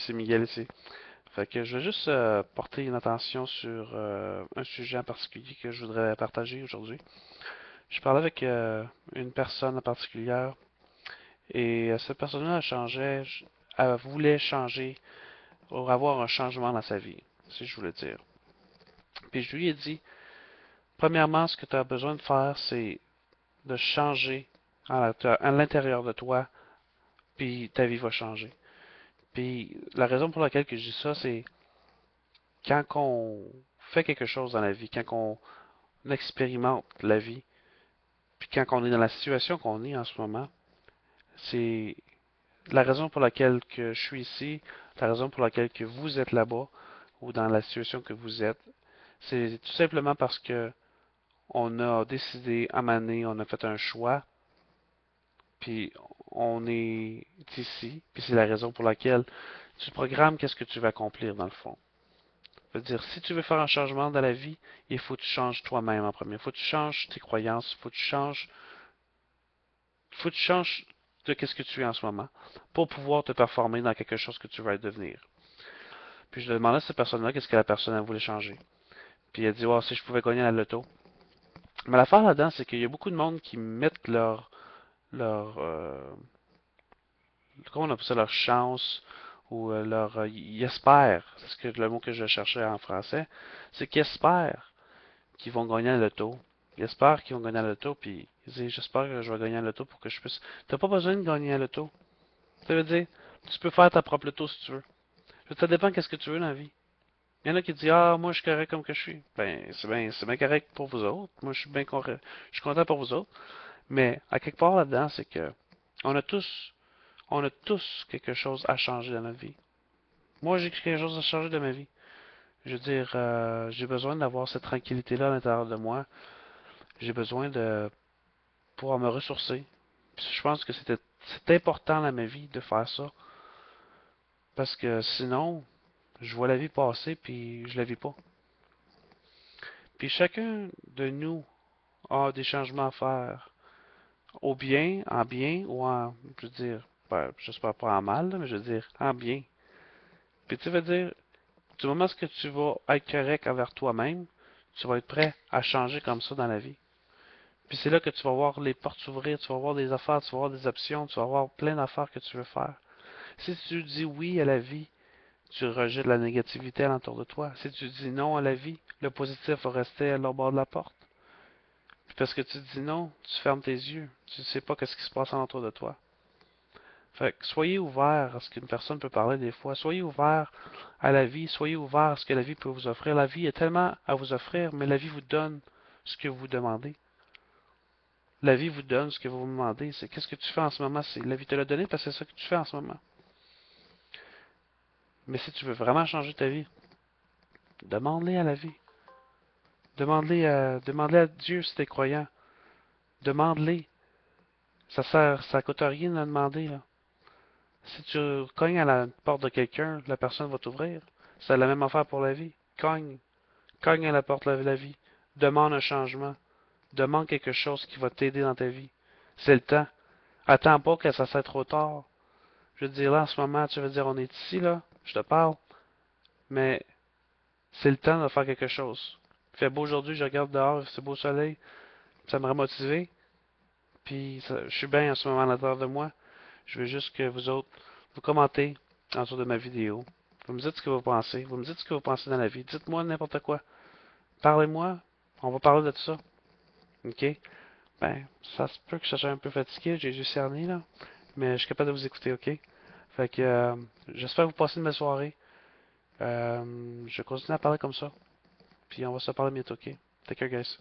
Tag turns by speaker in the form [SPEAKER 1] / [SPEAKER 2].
[SPEAKER 1] c'est Miguel ici. Fait que je vais juste porter une attention sur un sujet en particulier que je voudrais partager aujourd'hui. Je parlais avec une personne en particulier et cette personne-là elle voulait changer ou avoir un changement dans sa vie, si je voulais dire. Puis je lui ai dit, premièrement, ce que tu as besoin de faire, c'est de changer à l'intérieur de toi, puis ta vie va changer. Puis la raison pour laquelle que je dis ça, c'est quand on fait quelque chose dans la vie, quand on expérimente la vie, puis quand on est dans la situation qu'on est en ce moment, c'est la raison pour laquelle que je suis ici, la raison pour laquelle que vous êtes là-bas ou dans la situation que vous êtes, c'est tout simplement parce que on a décidé à un moment donné, on a fait un choix, puis on est ici, puis c'est la raison pour laquelle tu programmes qu'est-ce que tu vas accomplir dans le fond. Je veux dire, si tu veux faire un changement dans la vie, il faut que tu changes toi-même en premier. Il faut que tu changes tes croyances, il faut que tu changes de qu'est-ce que tu es en ce moment pour pouvoir te performer dans quelque chose que tu vas devenir. Puis je demandais à cette personne-là qu'est-ce que la personne voulait changer. Puis elle a dit, oh, si je pouvais gagner à la loto. Mais l'affaire là-dedans, c'est qu'il y a beaucoup de monde qui mettent leur comment on appelle ça, leur chance ou ils espèrent, c'est le mot que je cherchais en français, c'est qu'ils espèrent qu'ils vont gagner à l'auto. Ils espèrent qu'ils vont gagner à l'auto, puis ils disent, j'espère que je vais gagner à l'auto pour que je puisse. T'as pas besoin de gagner à l'auto. Ça veut dire, tu peux faire ta propre loto si tu veux. Ça dépend qu'est-ce que tu veux dans la vie. Il y en a qui disent, ah, moi je suis correct comme que je suis. Ben, c'est bien correct pour vous autres. Moi je suis content pour vous autres. Mais, à quelque part là-dedans, c'est que, on a tous, on a tous quelque chose à changer dans notre vie. Moi, j'ai quelque chose à changer de ma vie. Je veux dire, j'ai besoin d'avoir cette tranquillité-là à l'intérieur de moi. J'ai besoin de pouvoir me ressourcer. Puis je pense que c'est important dans ma vie de faire ça. Parce que sinon, je vois la vie passer puis je la vis pas. Puis chacun de nous a des changements à faire. Au bien, en bien ou en, je veux dire, ben, j'espère pas en mal, là, mais je veux dire en bien. Puis tu veux dire, du moment que tu vas être correct envers toi-même, tu vas être prêt à changer comme ça dans la vie. Puis c'est là que tu vas voir les portes s'ouvrir, tu vas voir des affaires, tu vas voir des options, tu vas voir plein d'affaires que tu veux faire. Si tu dis oui à la vie, tu rejettes la négativité alentour de toi. Si tu dis non à la vie, le positif va rester à l'autre bord de la porte. Puis parce que tu dis non, tu fermes tes yeux. Tu ne sais pas ce qui se passe alentour de toi. Fait que soyez ouverts à ce qu'une personne peut parler des fois. Soyez ouverts à la vie. Soyez ouverts à ce que la vie peut vous offrir. La vie est tellement à vous offrir, mais la vie vous donne ce que vous demandez. La vie vous donne ce que vous demandez. C'est qu'est-ce que tu fais en ce moment. C'est la vie te l'a donné parce que c'est ça que tu fais en ce moment. Mais si tu veux vraiment changer ta vie, demande-les à la vie. Demande-les à Dieu si tu es croyant. Demande-les. Ça coûte rien de demander, là. Si tu cognes à la porte de quelqu'un, la personne va t'ouvrir. C'est la même affaire pour la vie. Cogne. Cogne à la porte de la vie. Demande un changement. Demande quelque chose qui va t'aider dans ta vie. C'est le temps. Attends pas que ça soit trop tard. Je veux dire, là, en ce moment, tu veux dire, on est ici, là. Je te parle. Mais c'est le temps de faire quelque chose. Il fait beau aujourd'hui, je regarde dehors, c'est beau soleil. Ça me motivé. Puis, je suis bien en ce moment à l'intérieur de moi. Je veux juste que vous autres, vous commentez en dessous de ma vidéo. Vous me dites ce que vous pensez. Vous me dites ce que vous pensez dans la vie. Dites-moi n'importe quoi. Parlez-moi. On va parler de tout ça. OK? Ben, ça se peut que je sois un peu fatigué. J'ai juste cerné, là. Mais je suis capable de vous écouter, OK? Fait que, j'espère que vous passez une belle soirée. Je continue à parler comme ça. Puis on va se parler bientôt, OK? Take care, guys.